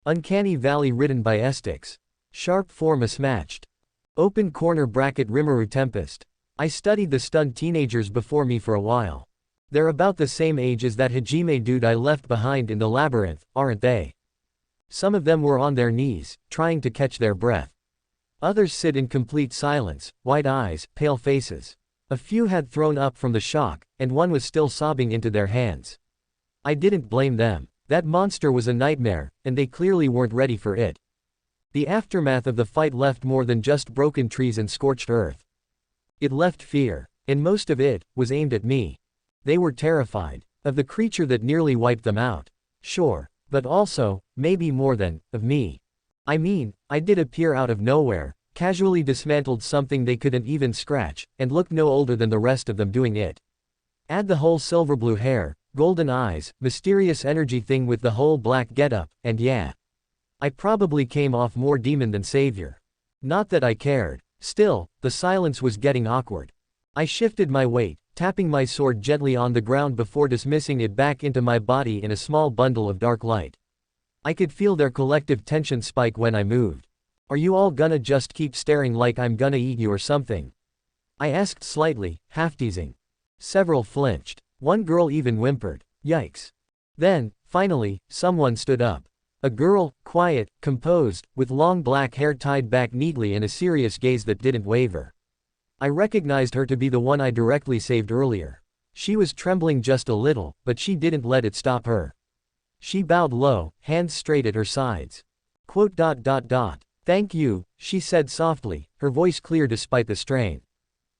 Uncanny Valley written by Aestics. Sharp 4 mismatched. Open corner bracket Rimuru Tempest. I studied the stunned teenagers before me for a while. They're about the same age as that Hajime dude I left behind in the labyrinth, aren't they? Some of them were on their knees, trying to catch their breath. Others sit in complete silence, wide eyes, pale faces. A few had thrown up from the shock, and one was still sobbing into their hands. I didn't blame them. That monster was a nightmare, and they clearly weren't ready for it. The aftermath of the fight left more than just broken trees and scorched earth. It left fear, and most of it was aimed at me. They were terrified of the creature that nearly wiped them out. Sure, but also, maybe more than, of me. I mean, I did appear out of nowhere, casually dismantled something they couldn't even scratch, and looked no older than the rest of them doing it. Add the whole silver blue hair, golden eyes, mysterious energy thing with the whole black getup, and yeah. I probably came off more demon than savior. Not that I cared. Still, the silence was getting awkward. I shifted my weight, tapping my sword gently on the ground before dismissing it back into my body in a small bundle of dark light. I could feel their collective tension spike when I moved. Are you all gonna just keep staring like I'm gonna eat you or something? I asked slightly, half-teasing. Several flinched. One girl even whimpered. Yikes. Then, finally, someone stood up. A girl, quiet, composed, with long black hair tied back neatly and a serious gaze that didn't waver. I recognized her to be the one I directly saved earlier. She was trembling just a little, but she didn't let it stop her. She bowed low, hands straight at her sides. Thank you, she said softly, her voice clear despite the strain.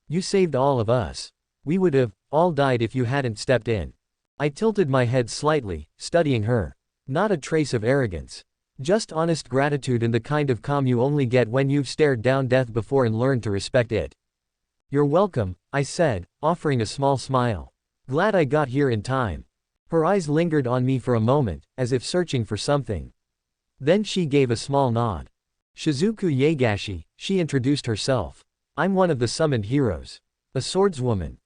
You saved all of us. We would have all died if you hadn't stepped in. I tilted my head slightly, studying her. Not a trace of arrogance. Just honest gratitude and the kind of calm you only get when you've stared down death before and learned to respect it. You're welcome, I said, offering a small smile. Glad I got here in time. Her eyes lingered on me for a moment, as if searching for something. Then she gave a small nod. Shizuku Yagashi, she introduced herself. I'm one of the summoned heroes. A swordswoman.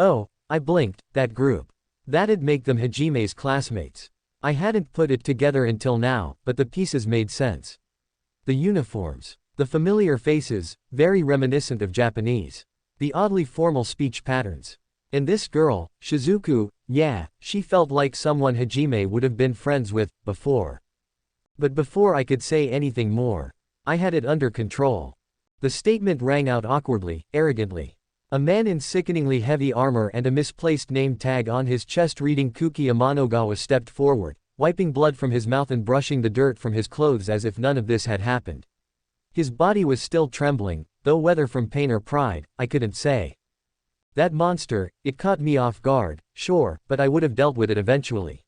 Oh, I blinked, that group. That'd make them Hajime's classmates. I hadn't put it together until now, but the pieces made sense. The uniforms. The familiar faces, very reminiscent of Japanese. The oddly formal speech patterns. And this girl, Shizuku, yeah, she felt like someone Hajime would have been friends with, before. But before I could say anything more, I had it under control. The statement rang out awkwardly, arrogantly. A man in sickeningly heavy armor and a misplaced name tag on his chest reading Kuki Amanogawa stepped forward, wiping blood from his mouth and brushing the dirt from his clothes as if none of this had happened. His body was still trembling, though whether from pain or pride, I couldn't say. That monster, it caught me off guard, sure, but I would have dealt with it eventually.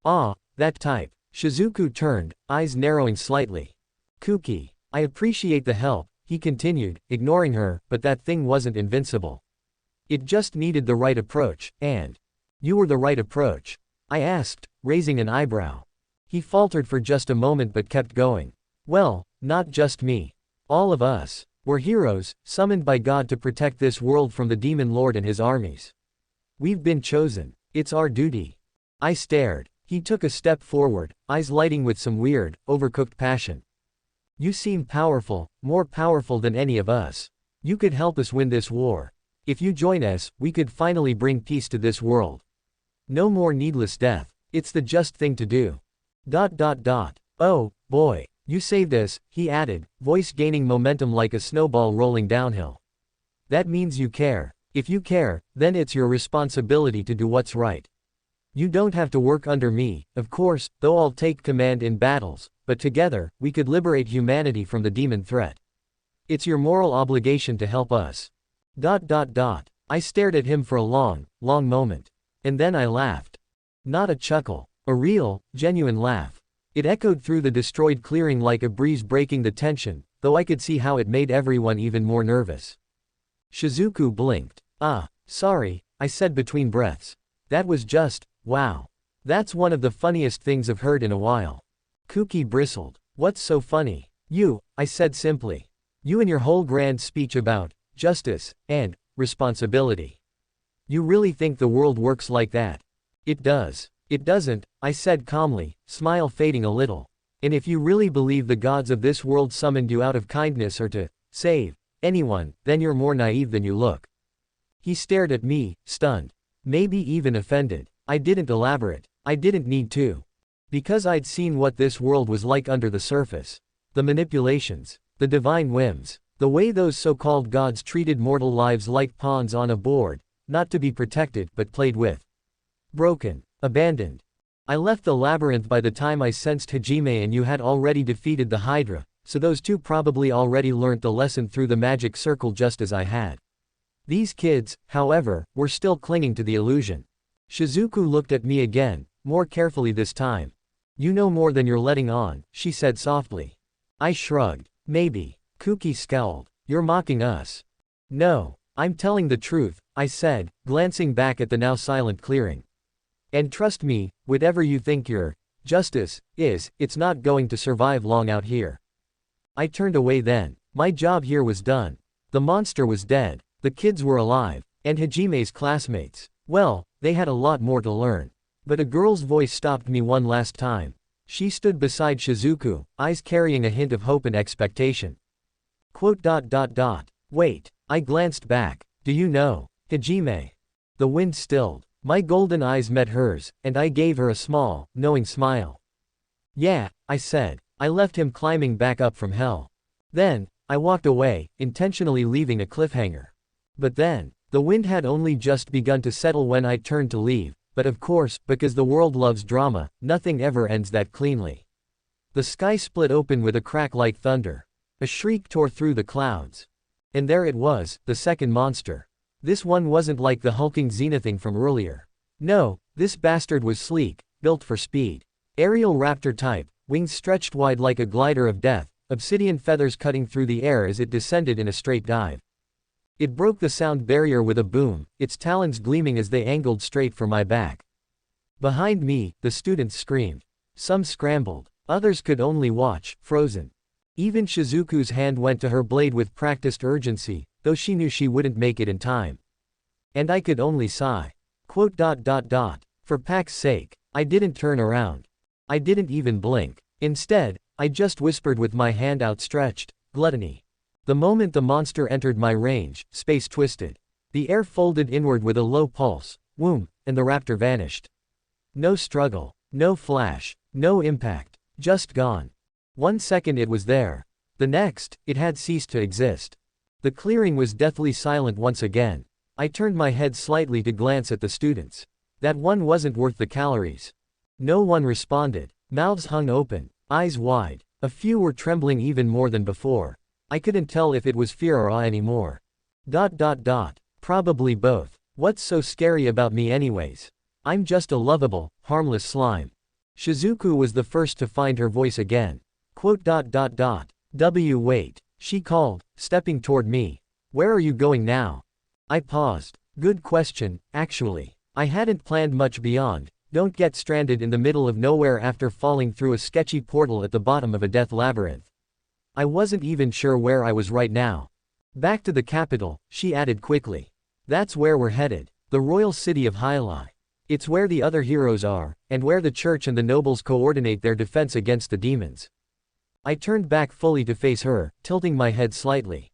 Ah, that type. Shizuku turned, eyes narrowing slightly. Kuki, I appreciate the help, he continued, ignoring her, but that thing wasn't invincible. It just needed the right approach, and you were the right approach? I asked, raising an eyebrow. He faltered for just a moment but kept going. Well, not just me. All of us. We're heroes, summoned by God to protect this world from the demon lord and his armies. We've been chosen. It's our duty. I stared. He took a step forward, eyes lighting with some weird, overcooked passion. You seem powerful, more powerful than any of us. You could help us win this war. If you join us, we could finally bring peace to this world. No more needless death. It's the just thing to do. Oh, boy. You saved us, he added, voice gaining momentum like a snowball rolling downhill. That means you care. If you care, then it's your responsibility to do what's right. You don't have to work under me, of course, though I'll take command in battles, but together, we could liberate humanity from the demon threat. It's your moral obligation to help us. I stared at him for a long moment. And then I laughed. Not a chuckle. A real, genuine laugh. It echoed through the destroyed clearing like a breeze breaking the tension, though I could see how it made everyone even more nervous. Shizuku blinked. Sorry, I said between breaths. That was just, wow. That's one of the funniest things I've heard in a while. Kuki bristled. What's so funny? You, I said simply. You and your whole grand speech about justice and responsibility. You really think the world works like that? It does. It doesn't, I said calmly, smile fading a little. And if you really believe the gods of this world summoned you out of kindness or to save anyone, then you're more naive than you look. He stared at me, stunned. Maybe even offended. I didn't elaborate. I didn't need to. Because I'd seen what this world was like under the surface. The manipulations. The divine whims. The way those so-called gods treated mortal lives like pawns on a board, not to be protected but played with. Broken. Abandoned. I left the labyrinth by the time I sensed Hajime and you had already defeated the Hydra, so those two probably already learnt the lesson through the magic circle just as I had. These kids, however, were still clinging to the illusion. Shizuku looked at me again, more carefully this time. You know more than you're letting on, she said softly. I shrugged. Maybe. Kuki scowled. You're mocking us. No, I'm telling the truth, I said, glancing back at the now silent clearing. And trust me, whatever you think your justice is, it's not going to survive long out here. I turned away then. My job here was done. The monster was dead. The kids were alive. And Hajime's classmates. Well, they had a lot more to learn. But a girl's voice stopped me one last time. She stood beside Shizuku, eyes carrying a hint of hope and expectation. Wait. I glanced back. Do you know Hajime? The wind stilled. My golden eyes met hers, and I gave her a small, knowing smile. Yeah, I said. I left him climbing back up from hell. Then, I walked away, intentionally leaving a cliffhanger. But then, the wind had only just begun to settle when I turned to leave, but of course, because the world loves drama, nothing ever ends that cleanly. The sky split open with a crack like thunder. A shriek tore through the clouds. And there it was, the second monster. This one wasn't like the hulking zenithing from earlier. No, this bastard was sleek, built for speed. Aerial raptor type, wings stretched wide like a glider of death, obsidian feathers cutting through the air as it descended in a straight dive. It broke the sound barrier with a boom, its talons gleaming as they angled straight for my back. Behind me, the students screamed. Some scrambled. Others could only watch, frozen. Even Shizuku's hand went to her blade with practiced urgency, though she knew she wouldn't make it in time. And I could only sigh. For Pack's sake, I didn't turn around. I didn't even blink. Instead, I just whispered with my hand outstretched, gluttony. The moment the monster entered my range, space twisted. The air folded inward with a low pulse, whoom, and the raptor vanished. No struggle, no flash, no impact, just gone. 1 second it was there. The next, it had ceased to exist. The clearing was deathly silent once again. I turned my head slightly to glance at the students. That one wasn't worth the calories. No one responded. Mouths hung open, eyes wide. A few were trembling even more than before. I couldn't tell if it was fear or awe anymore. Probably both. What's so scary about me anyways? I'm just a lovable, harmless slime. Shizuku was the first to find her voice again. Wait, she called, stepping toward me. Where are you going now? I paused. Good question, actually. I hadn't planned much beyond. Don't get stranded in the middle of nowhere after falling through a sketchy portal at the bottom of a death labyrinth. I wasn't even sure where I was right now. Back to the capital, she added quickly. That's where we're headed. The royal city of Hyli. It's where the other heroes are, and where the church and the nobles coordinate their defense against the demons. I turned back fully to face her, tilting my head slightly.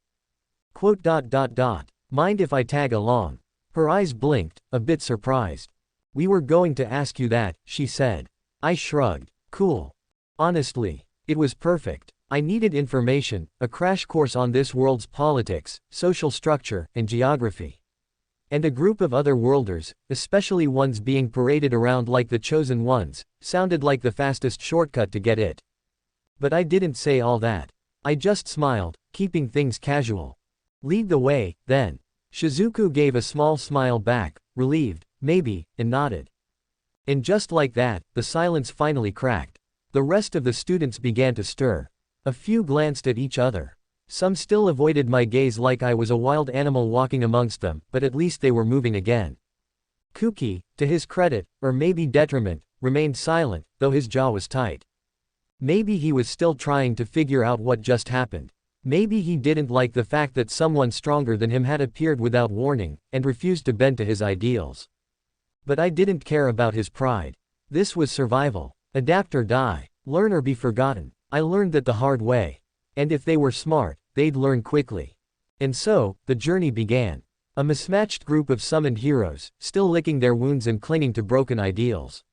Mind if I tag along? Her eyes blinked, a bit surprised. We were going to ask you that, she said. I shrugged. Cool. Honestly, it was perfect. I needed information, a crash course on this world's politics, social structure, and geography. And a group of other worlders, especially ones being paraded around like the chosen ones, sounded like the fastest shortcut to get it. But I didn't say all that. I just smiled, keeping things casual. Lead the way, then. Shizuku gave a small smile back, relieved, maybe, and nodded. And just like that, the silence finally cracked. The rest of the students began to stir. A few glanced at each other. Some still avoided my gaze like I was a wild animal walking amongst them, but at least they were moving again. Kuki, to his credit, or maybe detriment, remained silent, though his jaw was tight. Maybe he was still trying to figure out what just happened. Maybe he didn't like the fact that someone stronger than him had appeared without warning, and refused to bend to his ideals. But I didn't care about his pride. This was survival. Adapt or die. Learn or be forgotten. I learned that the hard way. And if they were smart, they'd learn quickly. And so, the journey began. A mismatched group of summoned heroes, still licking their wounds and clinging to broken ideals.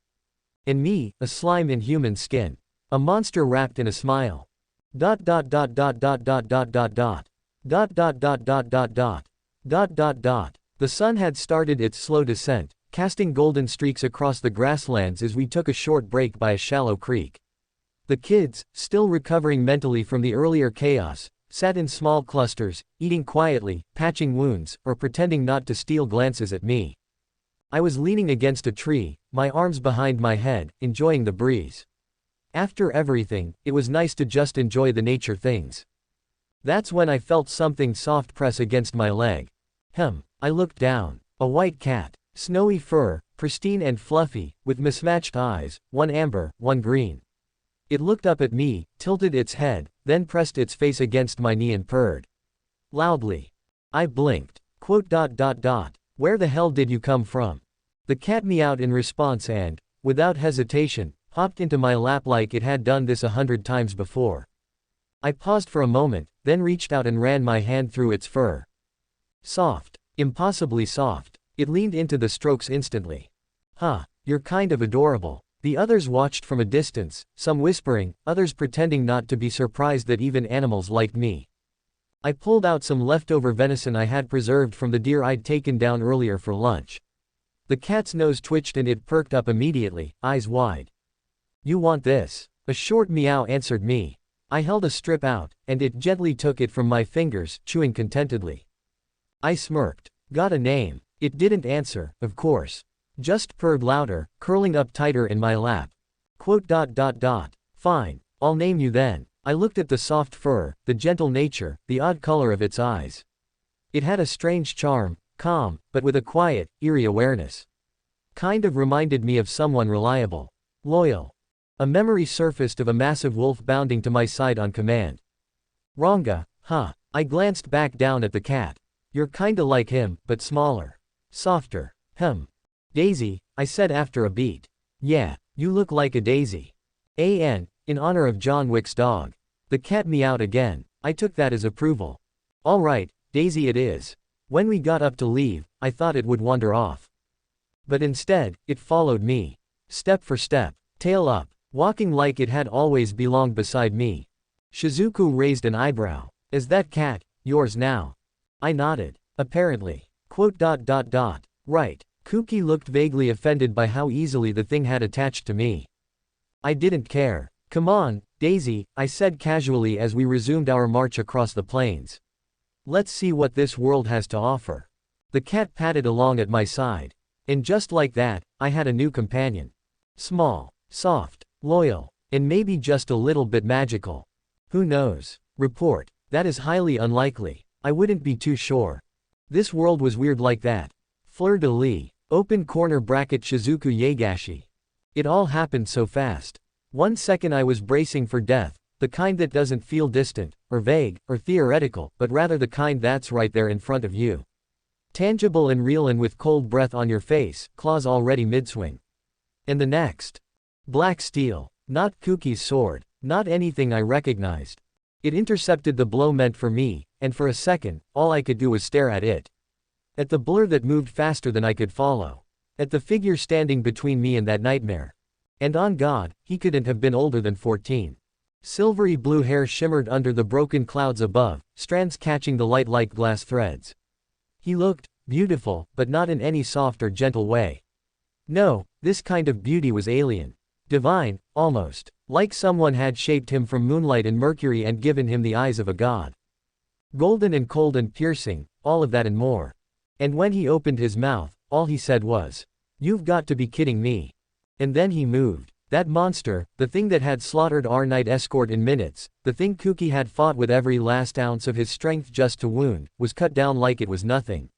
And me, a slime in human skin. A monster wrapped in a smile. Dot dot dot dot dot dot dot dot dot. Dot dot dot dot dot dot. Dot dot dot. The sun had started its slow descent, casting golden streaks across the grasslands as we took a short break by a shallow creek. The kids, still recovering mentally from the earlier chaos, sat in small clusters, eating quietly, patching wounds, or pretending not to steal glances at me. I was leaning against a tree, my arms behind my head, enjoying the breeze. After everything, it was nice to just enjoy the nature things. That's when I felt something soft press against my leg. I looked down. A white cat. Snowy fur, pristine and fluffy, with mismatched eyes, one amber, one green. It looked up at me, tilted its head, then pressed its face against my knee and purred loudly. I blinked. Where the hell did you come from? The cat meowed in response and, without hesitation, hopped into my lap like it had done this 100 times before. I paused for a moment, then reached out and ran my hand through its fur. Soft. Impossibly soft. It leaned into the strokes instantly. You're kind of adorable. The others watched from a distance, some whispering, others pretending not to be surprised that even animals liked me. I pulled out some leftover venison I had preserved from the deer I'd taken down earlier for lunch. The cat's nose twitched and it perked up immediately, eyes wide. You want this? A short meow answered me. I held a strip out, and it gently took it from my fingers, chewing contentedly. I smirked. Got a name? It didn't answer, of course. Just purred louder, curling up tighter in my lap. Fine, I'll name you then. I looked at the soft fur, the gentle nature, the odd color of its eyes. It had a strange charm, calm, but with a quiet, eerie awareness. Kind of reminded me of someone reliable. Loyal. A memory surfaced of a massive wolf bounding to my side on command. Ranga, I glanced back down at the cat. You're kinda like him, but smaller. Softer. Daisy, I said after a beat. Yeah, you look like a daisy. In honor of John Wick's dog. The cat meowed again. I took that as approval. All right, Daisy it is. When we got up to leave, I thought it would wander off. But instead, it followed me. Step for step, tail up, walking like it had always belonged beside me. Shizuku raised an eyebrow. Is that cat yours now? I nodded. Apparently. Right. Kuki looked vaguely offended by how easily the thing had attached to me. I didn't care. Come on, Daisy, I said casually as we resumed our march across the plains. Let's see what this world has to offer. The cat padded along at my side. And just like that, I had a new companion. Small, soft, loyal, and maybe just a little bit magical. Who knows? Report. That is highly unlikely. I wouldn't be too sure. This world was weird like that. Fleur-de-lis. Open corner bracket Shizuku Yagashi. It all happened so fast. 1 second I was bracing for death, the kind that doesn't feel distant, or vague, or theoretical, but rather the kind that's right there in front of you. Tangible and real and with cold breath on your face, claws already mid-swing. And the next. Black steel. Not Kuki's sword. Not anything I recognized. It intercepted the blow meant for me, and for a second, all I could do was stare at it. At the blur that moved faster than I could follow. At the figure standing between me and that nightmare. And on God, he couldn't have been older than 14. Silvery blue hair shimmered under the broken clouds above, strands catching the light like glass threads. He looked beautiful, but not in any soft or gentle way. No, this kind of beauty was alien. Divine, almost. Like someone had shaped him from moonlight and mercury and given him the eyes of a god. Golden and cold and piercing, all of that and more. And when he opened his mouth, all he said was, "You've got to be kidding me." And then he moved. That monster, the thing that had slaughtered our night escort in minutes, the thing Kuki had fought with every last ounce of his strength just to wound, was cut down like it was nothing.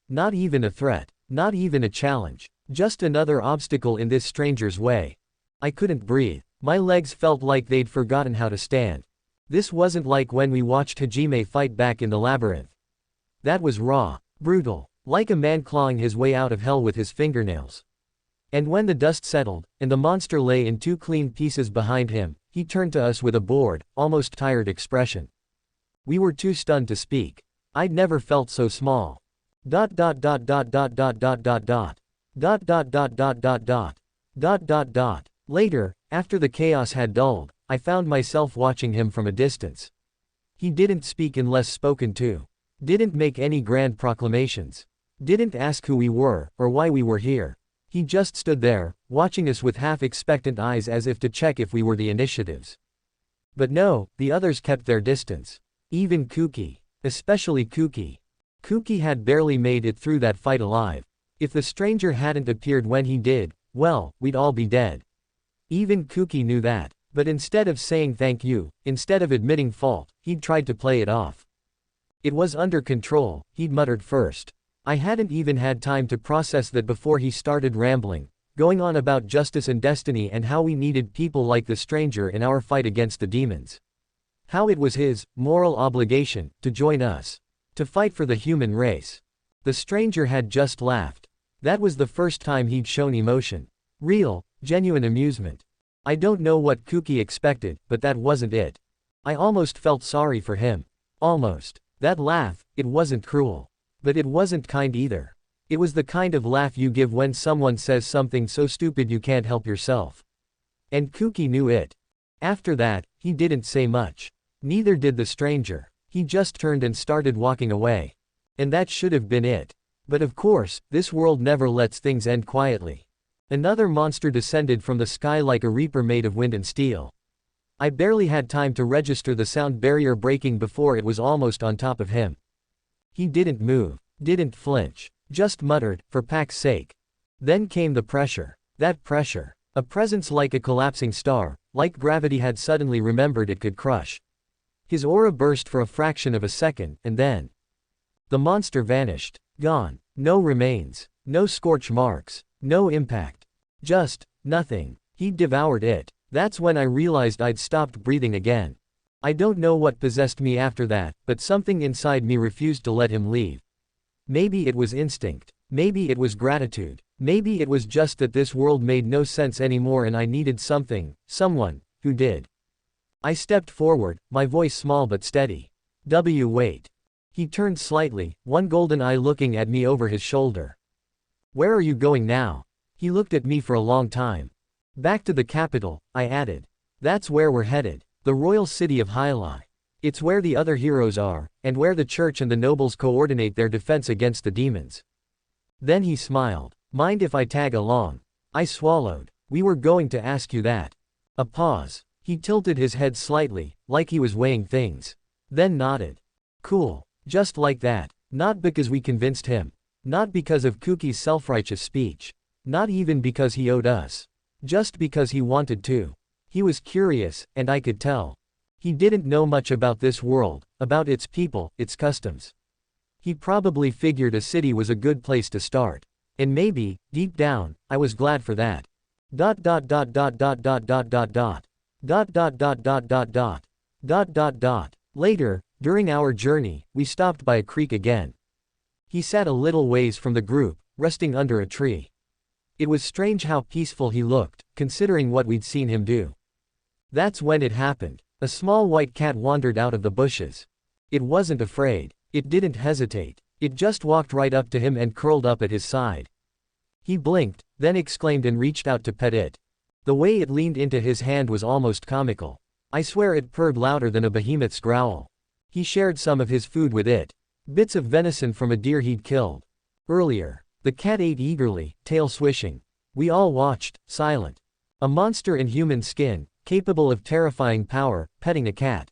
Not even a threat. Not even a challenge. Just another obstacle in this stranger's way. I couldn't breathe. My legs felt like they'd forgotten how to stand. This wasn't like when we watched Hajime fight back in the labyrinth. That was raw. Brutal. Like a man clawing his way out of hell with his fingernails. And when the dust settled, and the monster lay in two clean pieces behind him, he turned to us with a bored, almost tired expression. We were too stunned to speak. I'd never felt so small. Dot dot dot dot dot dot dot dot dot. Dot dot dot dot dot dot. Dot dot dot. Later, after the chaos had dulled, I found myself watching him from a distance. He didn't speak unless spoken to. Didn't make any grand proclamations. Didn't ask who we were, or why we were here. He just stood there, watching us with half-expectant eyes as if to check if we were the initiatives. But no, the others kept their distance. Even Kuki. Especially Kuki. Kuki had barely made it through that fight alive. If the stranger hadn't appeared when he did, well, we'd all be dead. Even Kuki knew that. But instead of saying thank you, instead of admitting fault, he'd tried to play it off. It was under control, he'd muttered first. I hadn't even had time to process that before he started rambling, going on about justice and destiny and how we needed people like the stranger in our fight against the demons. How it was his moral obligation to join us, to fight for the human race. The stranger had just laughed. That was the first time he'd shown emotion. Real, genuine amusement. I don't know what Kuki expected, but that wasn't it. I almost felt sorry for him. Almost. That laugh, it wasn't cruel. But it wasn't kind either. It was the kind of laugh you give when someone says something so stupid you can't help yourself. And Kuki knew it. After that, he didn't say much. Neither did the stranger. He just turned and started walking away. And that should have been it. But of course, this world never lets things end quietly. Another monster descended from the sky like a reaper made of wind and steel. I barely had time to register the sound barrier breaking before it was almost on top of him. He didn't move, didn't flinch, just muttered, for Pack's sake. Then came the pressure. That pressure. A presence like a collapsing star, like gravity had suddenly remembered it could crush. His aura burst for a fraction of a second, and then the monster vanished. Gone. No remains. No scorch marks. No impact. Just nothing. He'd devoured it. That's when I realized I'd stopped breathing again. I don't know what possessed me after that, but something inside me refused to let him leave. Maybe it was instinct. Maybe it was gratitude. Maybe it was just that this world made no sense anymore and I needed something, someone, who did. I stepped forward, my voice small but steady. Wait. He turned slightly, one golden eye looking at me over his shoulder. Where are you going now? He looked at me for a long time. Back to the capital, I added. That's where we're headed. The royal city of Hyli. It's where the other heroes are, and where the church and the nobles coordinate their defense against the demons. Then he smiled. Mind if I tag along? I swallowed. We were going to ask you that. A pause. He tilted his head slightly, like he was weighing things. Then nodded. Cool. Just like that. Not because we convinced him. Not because of Kuki's self-righteous speech. Not even because he owed us. Just because he wanted to. He was curious, and I could tell. He didn't know much about this world, about its people, its customs. He probably figured a city was a good place to start. And maybe, deep down, I was glad for that. Dot dot dot dot dot dot dot dot dot. Dot dot dot dot dot dot. Dot dot dot. Later, during our journey, we stopped by a creek again. He sat a little ways from the group, resting under a tree. It was strange how peaceful he looked, considering what we'd seen him do. That's when it happened. A small white cat wandered out of the bushes. It wasn't afraid. It didn't hesitate. It just walked right up to him and curled up at his side. He blinked, then exclaimed and reached out to pet it. The way it leaned into his hand was almost comical. I swear it purred louder than a behemoth's growl. He shared some of his food with it. Bits of venison from a deer he'd killed earlier. The cat ate eagerly, tail swishing. We all watched, silent. A monster in human skin, capable of terrifying power, petting a cat.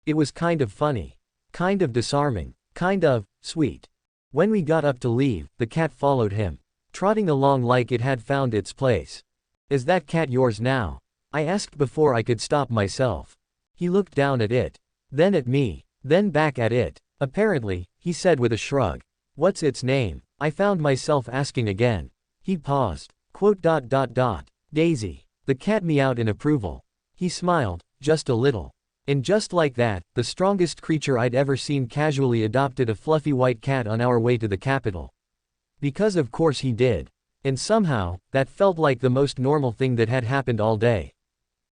It was kind of funny. Kind of disarming. Kind of sweet. When we got up to leave, the cat followed him, trotting along like it had found its place. Is that cat yours now? I asked before I could stop myself. He looked down at it. Then at me. Then back at it. Apparently, he said with a shrug. What's its name? I found myself asking again. He paused. Quote dot dot dot. Daisy. The cat meowed in approval. He smiled, just a little. And just like that, the strongest creature I'd ever seen casually adopted a fluffy white cat on our way to the capital. Because of course he did. And somehow, that felt like the most normal thing that had happened all day.